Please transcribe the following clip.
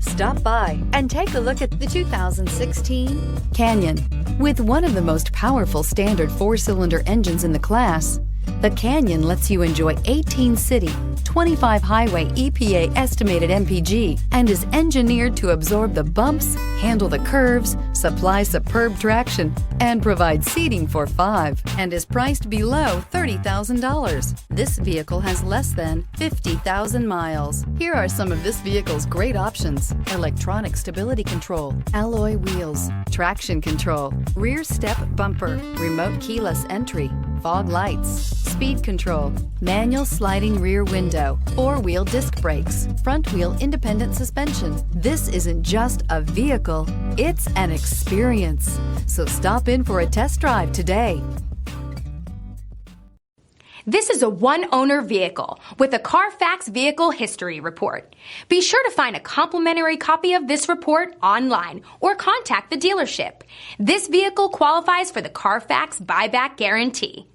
Stop by and take a look at the 2016 Canyon. With one of the most powerful standard 4-cylinder engines in the class, the Canyon lets you enjoy 18 city, 25 highway EPA estimated MPG and is engineered to absorb the bumps, handle the curves, supply superb traction, and provide seating for 5, and is priced below $30,000. This vehicle has less than 50,000 miles. Here are some of this vehicle's great options: electronic stability control, alloy wheels, traction control, rear step bumper, remote keyless entry, fog lights, speed control, manual sliding rear window, 4-wheel disc brakes, front wheel independent suspension. This isn't just a vehicle, it's an experience. So stop in for a test drive today. This is a one-owner vehicle with a Carfax Vehicle History Report. Be sure to find a complimentary copy of this report online or contact the dealership. This vehicle qualifies for the Carfax Buyback Guarantee.